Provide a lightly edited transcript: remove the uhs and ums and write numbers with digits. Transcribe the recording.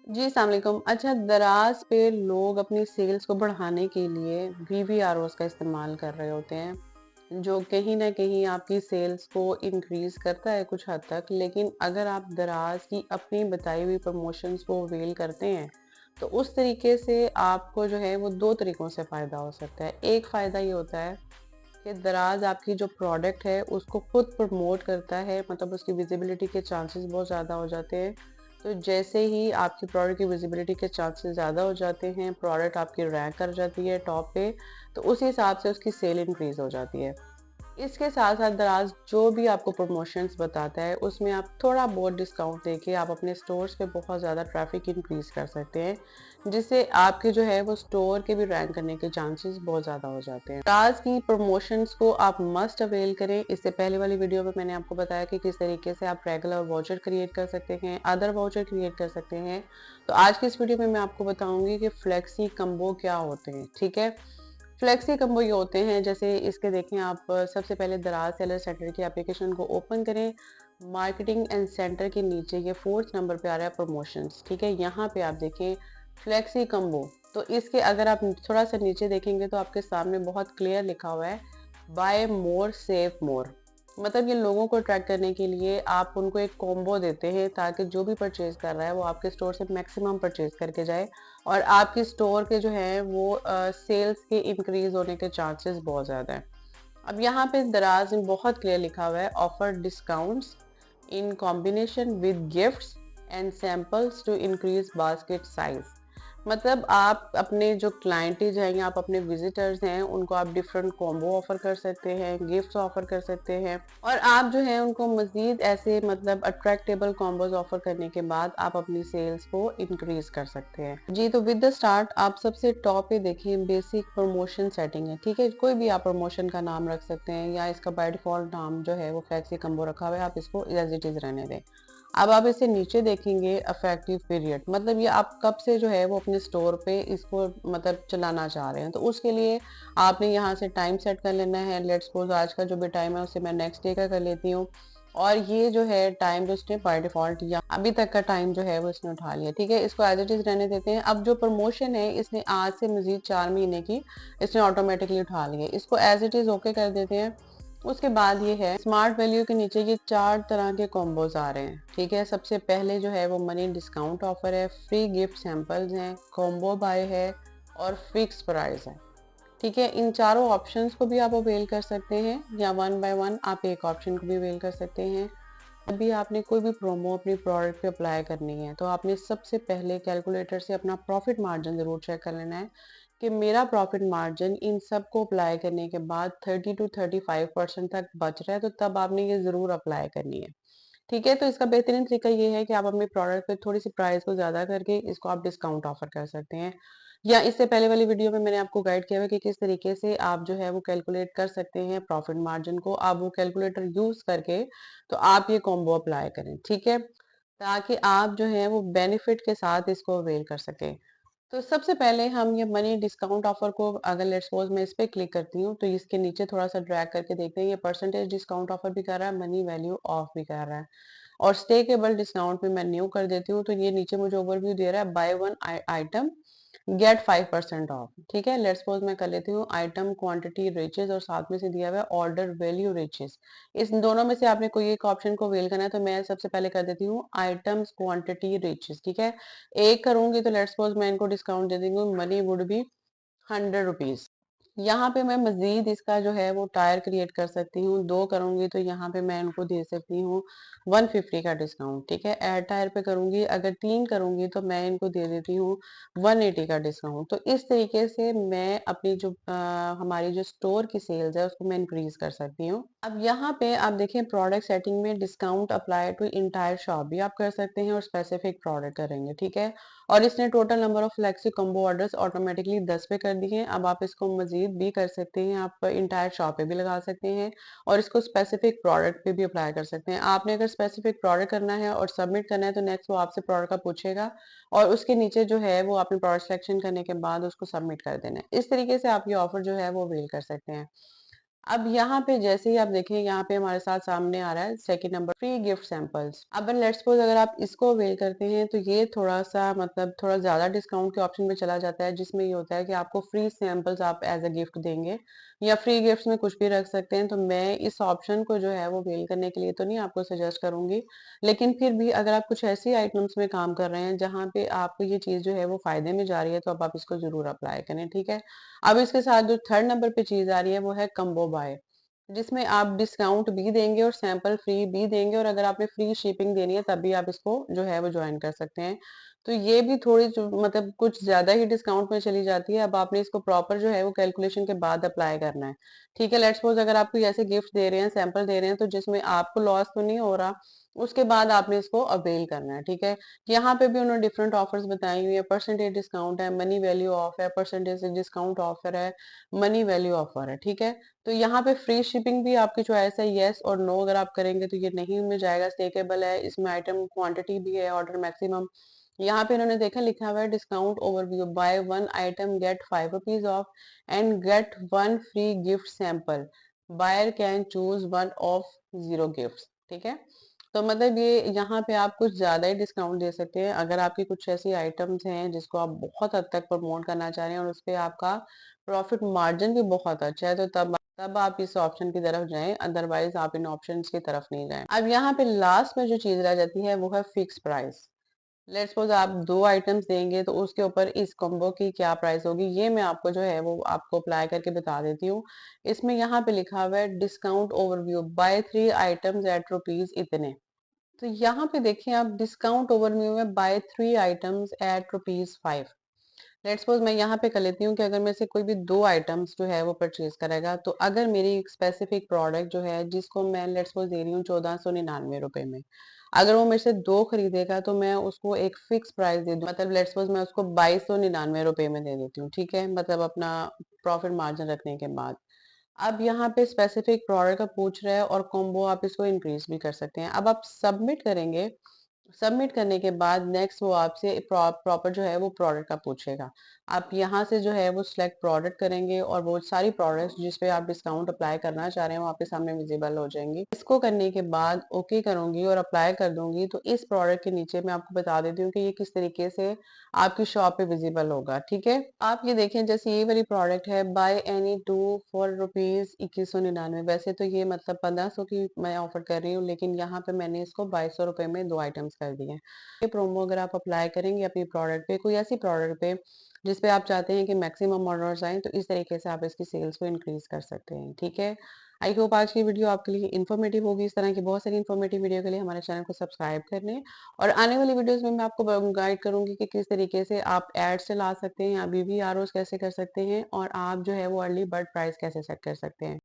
जी, अस्सलाम वालेकुम। अच्छा, दराज़ पे लोग अपनी सेल्स को बढ़ाने के लिए वीवीआरओज़ का इस्तेमाल कर रहे होते हैं, जो कहीं न कहीं आपकी सेल्स को इंक्रीज़ करता है कुछ हद तक। लेकिन अगर आप दराज़ की अपनी बताई हुई प्रमोशंस को अवेल करते हैं, तो उस तरीके से आपको जो है वो 2 तरीकों से फ़ायदा हो सकता है। एक फ़ायदा ये होता है कि दराज़ आपकी जो प्रोडक्ट है उसको खुद प्रमोट करता है, मतलब उसकी विजिबिलिटी के चांसेस बहुत ज़्यादा हो जाते हैं। तो जैसे ही आपकी प्रोडक्ट की विजिबिलिटी के चांसेस ज़्यादा हो जाते हैं, प्रोडक्ट आपकी रैंक कर जाती है टॉप पे, तो उस हिसाब से उसकी सेल इंक्रीज़ हो जाती है। इसके साथ-साथ दराज़ जो भी आपको प्रमोशंस बताता है, उसमें आप थोड़ा बहुत डिस्काउंट देके आप अपने स्टोर्स पे बहुत ज़्यादा ट्रैफ़िक इंक्रीज़ कर सकते हैं, जिससे आपके जो है वो स्टोर के भी रैंक करने के चांसेस बहुत ज़्यादा हो जाते हैं। दराज़ की प्रमोशंस को आप मस्ट अवेल करें। इससे पहले वाली वीडियो में मैंने आपको बताया कि किस तरीके से आप रेगुलर वाउचर क्रिएट कर सकते हैं, अदर वाउचर क्रिएट कर सकते हैं। तो आज की इस वीडियो में मैं आपको बताऊँगी कि फ्लेक्सी कम्बो क्या होते हैं, ठीक है? फ्लेक्सी कम्बो ये होते हैं, जैसे इसके देखें आप, सबसे पहले दराज सेलर सेंटर की एप्लीकेशन को ओपन करें। मार्केटिंग एंड सेंटर के नीचे ये 4th नंबर पे आ रहा है प्रमोशंस, ठीक है? यहाँ पे आप देखें फ्लेक्सी कम्बो। तो इसके अगर आप थोड़ा सा नीचे देखेंगे तो आपके सामने बहुत क्लियर लिखा हुआ है बाय मोर सेव मोर। मतलब ये लोगों को अट्रैक्ट करने के लिए आप उनको एक कॉम्बो देते हैं, ताकि जो भी परचेज कर रहा है वो आपके स्टोर से मैक्सिमम परचेज करके जाए और आपकी स्टोर के जो है वो सेल्स के इंक्रीज होने के चांसेस बहुत ज़्यादा हैं। अब यहाँ पे दराज में बहुत क्लियर लिखा हुआ है offer discounts in combination with gifts and samples to increase basket size. मतलब आप अपने जो क्लाइंटेज हैं या आप अपने विजिटर्स हैं उनको आप डिफरेंट कॉम्बो ऑफर कर सकते हैं, गिफ्ट्स ऑफर कर सकते हैं और आप जो है उनको मजीद ऐसे मतलब अट्रैक्टेबल कॉम्बोज ऑफर करने के बाद आप अपनी सेल्स को इंक्रीज कर सकते हैं। जी, तो विद द स्टार्ट आप सबसे टॉप पे देखिए बेसिक प्रमोशन सेटिंग है, ठीक है? कोई भी आप प्रमोशन का नाम रख सकते हैं या इसका बाय डिफॉल्ट नाम जो है वो फ्लेक्सी कम्बो रखा हुआ है, आप इसको एज इट इज रहने दें। अब आप इसे नीचे देखेंगे अफेक्टिव पीरियड, मतलब ये आप कब से जो है वो अपने स्टोर पे इसको मतलब चलाना चाह रहे हैं। तो उसके लिए आपने यहाँ से टाइम सेट कर लेना है। लेट्स सपोज आज का जो भी टाइम है उसे मैं नेक्स्ट डे का कर लेती हूँ और ये जो है टाइम जो इसने बाय डिफॉल्ट या अभी तक का टाइम जो है वो इसने उठा लिया, ठीक है? इसको एज इट इज रहने देते हैं। अब जो प्रमोशन है इसने आज से मजीद 4 महीने की इसने ऑटोमेटिकली उठा ली है, इसको एज इट इज ओके कर देते हैं। उसके बाद ये है स्मार्ट वैल्यू के नीचे ये 4 तरह के कॉम्बोज आ रहे हैं, ठीक है? सबसे पहले जो है वो मनी डिस्काउंट ऑफर है, फ्री गिफ्ट सैंपल्स हैं, कॉम्बो बाय है और फिक्स प्राइस है, ठीक है? इन चारों ऑप्शंस को भी आप अवेल कर सकते हैं या वन बाय वन आप एक ऑप्शन को भी अवेल कर सकते हैं। अभी आपने कोई भी प्रोमो अपनी प्रोडक्ट पे अप्लाई करनी है तो आपने सबसे पहले कैलकुलेटर से अपना प्रॉफिट मार्जिन ज़रूर चेक कर लेना है कि मेरा प्रॉफिट मार्जिन इन सब को अप्लाई करने के बाद 30 to 35% तक बच रहा है, तो तब आपने ये ज़रूर अप्लाई करनी है, ठीक है? तो इसका बेहतरीन तरीका ये है कि आप अपने प्रोडक्ट पे थोड़ी सी प्राइस को ज़्यादा करके इसको आप डिस्काउंट ऑफर कर सकते हैं, या इससे पहले वाली वीडियो में मैंने आपको गाइड किया हुआ है कि किस तरीके से आप जो है वो कैलकुलेट कर सकते हैं प्रॉफिट मार्जिन को। आप वो कैलकुलेटर यूज़ करके तो आप ये कॉम्बो अप्लाई करें, ठीक है? ताकि आप जो है वो बेनिफिट के साथ इसको अवेल कर सकें। तो सबसे पहले हम ये मनी डिस्काउंट ऑफर को, अगर लेट्स सपोज मैं इस पे क्लिक करती हूँ तो इसके नीचे थोड़ा सा ड्रैग करके देखते हैं, ये परसेंटेज डिस्काउंट ऑफर भी कर रहा है, मनी वैल्यू ऑफ भी कर रहा है और स्टेकेबल डिस्काउंट भी मैं न्यू कर देती हूँ तो ये नीचे मुझे ओवरव्यू दे रहा है buy one item get 5% off, ठीक है? लेट्स सपोज मैं कर लेती हूँ आइटम क्वांटिटी रिचेस और साथ में से दिया हुआ है ऑर्डर वैल्यू रिचेस। इस दोनों में से आपने कोई एक ऑप्शन को अवेल करना है, तो मैं सबसे पहले कर देती हूँ आइटम्स क्वांटिटी रिचेस, ठीक है? एक करूंगी तो लेट्स सपोज मैं इनको डिस्काउंट दे दूंगी, मनी वुड बी 100 रुपीज। यहाँ पे मैं मजीद इसका जो है वो टायर क्रिएट कर सकती हूँ, 2 करूंगी तो यहाँ पे मैं इनको दे सकती हूँ 150 का डिस्काउंट, ठीक है? ऐड टायर पे करूंगी, अगर 3 करूंगी तो मैं इनको दे देती हूँ 180 का डिस्काउंट। तो इस तरीके से मैं अपनी जो हमारी जो स्टोर की सेल्स है उसको मैं इंक्रीज कर सकती हूँ। अब यहाँ पे आप देखें प्रोडक्ट सेटिंग में discount apply to entire shop भी आप कर सकते हैं और स्पेसिफिक प्रोडक्ट करेंगे, ठीक है? और इसने total number of flexi combo orders automatically 10 पे कर दिए हैं। अब आप इसको मजीद भी कर सकते हैं, आप इंटायर शॉप पे भी लगा सकते हैं और इसको स्पेसिफिक प्रोडक्ट पे भी अप्लाई कर सकते हैं। आपने अगर स्पेसिफिक प्रोडक्ट करना है और सबमिट करना है तो नेक्स्ट वो आपसे प्रोडक्ट का पूछेगा और उसके नीचे जो है वो आपने प्रोडक्ट सिलेक्शन करने के बाद उसको सबमिट कर देना है। इस तरीके से आप ये ऑफर जो है वो अवेल कर सकते हैं। अब यहाँ पे जैसे ही आप देखें, यहाँ पे हमारे साथ सामने आ रहा है second number, free gift samples. अब लेट्स सपोज अगर आप इसको अवेल करते हैं तो ये थोड़ा सा मतलब थोड़ा ज्यादा डिस्काउंट के ऑप्शन में चला जाता है, जिसमें ये होता है कि आपको फ्री सैंपल्स आप एज अ गिफ्ट देंगे या फ्री गिफ्ट्स में कुछ भी रख सकते हैं। तो मैं इस ऑप्शन को जो है वो अवेल करने के लिए तो नहीं आपको सजेस्ट करूंगी, लेकिन फिर भी अगर आप कुछ ऐसी आइटम्स में काम कर रहे हैं जहाँ पे आपको ये चीज जो है वो फायदे में जा रही है, तो अब आप इसको जरूर अप्लाई करें, ठीक है। अब इसके साथ जो थर्ड नंबर पे चीज आ रही है वो है कम्बो बाय, जिसमें आप डिस्काउंट भी देंगे और सैंपल फ्री भी देंगे, और अगर आपने फ्री शिपिंग देनी है तब भी आप इसको जो है वो ज्वाइन कर सकते हैं। तो ये भी थोड़ी मतलब कुछ ज्यादा ही डिस्काउंट में चली जाती है। अब आपने इसको प्रॉपर जो है वो कैलकुलेशन के बाद अप्लाई करना है, ठीक है। लेट्स सपोज अगर आपको ऐसे गिफ्ट दे रहे हैं, सैंपल दे रहे हैं, तो जिसमें आपको लॉस तो नहीं हो रहा, उसके बाद आपने इसको अवेल करना है, ठीक है। यहाँ पे भी उन्होंने डिफरेंट ऑफर्स बताई हुई है, परसेंटेज डिस्काउंट है, मनी वैल्यू ऑफ है, परसेंटेज डिस्काउंट ऑफर है, मनी वैल्यू ऑफर है, ठीक है। तो यहाँ पे फ्री शिपिंग भी आपकी चॉइस है, येस और नो। अगर आप करेंगे तो ये नहीं में जाएगा, स्टेकेबल है, इसमें आइटम क्वांटिटी भी है, ऑर्डर मैक्सिमम। यहाँ पे इन्होंने देखा लिखा हुआ है discount overview, buy one item get ₹5 off and get one free gift sample, buyer can choose one of zero gift, ठीक है। तो मतलब ये यहाँ पे आप कुछ ज्यादा ही डिस्काउंट दे सकते हैं। अगर आपकी कुछ ऐसी आइटम्स हैं जिसको आप बहुत हद तक प्रमोट करना चाह रहे हैं और उस पे आपका प्रॉफिट मार्जिन भी बहुत अच्छा है, तो तब आप इस ऑप्शन की तरफ जाएं, अदरवाइज आप इन ऑप्शंस की तरफ नहीं जाएं। अब यहाँ पे लास्ट में जो चीज रह जाती है वो है फिक्स प्राइस। लेट्स सपोज आप दो आइटम्स देंगे तो उसके ऊपर इस कॉम्बो की क्या प्राइस होगी, ये मैं आपको जो है वो आपको अप्लाई करके बता देती हूँ। इसमें यहाँ पे लिखा हुआ है discount overview, by three items eight rupees इतने। तो यहाँ पे देखिए आप, डिस्काउंट ओवरव्यू में by three items eight rupees 5। Let's suppose मैं यहाँ पे कर लेती हूँ कि अगर मेरे से कोई भी दो आइटम्स जो है वो परचेज करेगा, तो अगर मेरी एक स्पेसिफिक प्रोडक्ट जो है जिसको मैं लेट्स सपोज दे रही हूँ ₹1499 में, अगर वो मेरे से दो खरीदेगा तो मैं उसको एक फिक्स प्राइस दे दूँ, मतलब लेट्स सपोज मैं उसको ₹2299 में दे देती हूँ, ठीक है, मतलब अपना प्रॉफिट मार्जिन रखने के बाद। अब यहाँ पे स्पेसिफिक प्रोडक्ट का पूछ रहा है और कॉम्बो आप इसको इंक्रीज भी कर सकते हैं। अब आप सबमिट करेंगे, सबमिट करने के बाद नेक्स्ट वो आपसे प्रॉपर जो है वो प्रोडक्ट का पूछेगा। आप यहाँ से जो है वो सिलेक्ट प्रोडक्ट करेंगे और वो सारी प्रोडक्ट्स जिस पे आप डिस्काउंट अप्लाई करना चाह रहे हैं वो आपके सामने विजिबल हो जाएंगी। इसको करने के बाद ओके करूंगी और अप्लाई कर दूंगी, तो इस प्रोडक्ट के नीचे मैं आपको बता देती हूँ कि ये किस तरीके से आपकी शॉप पे विजिबल होगा, ठीक है। आप ये देखें, जैसे ये वाली प्रोडक्ट है, बाय एनी टू फॉर ₹2199। वैसे तो ये मतलब 1500 की मैं ऑफर कर रही हूँ, लेकिन यहाँ पे मैंने इसको ₹2200 में दो आइटम्स कर दिए हैं। ये प्रोमो अगर आप अप्लाई करेंगे अपनी प्रोडक्ट पे, कोई ऐसी प्रोडक्ट पे जिस पे आप चाहते हैं कि मैक्सिमम ऑर्डर्स आए, तो इस तरीके से आप इसकी सेल्स को इंक्रीज कर सकते हैं, ठीक है। आई होप आज की वीडियो आपके लिए इन्फॉर्मेटिव होगी। इस तरह की बहुत सारी इन्फॉर्मेटिव वीडियो के लिए हमारे चैनल को सब्सक्राइब कर लें, और आने वाली वीडियोस में मैं आपको गाइड करूंगी कि किस तरीके से आप एड से ला सकते हैं या BVROs कैसे कर सकते हैं, और आप जो है वो अर्ली बर्ड प्राइस कैसे सेट कर सकते हैं।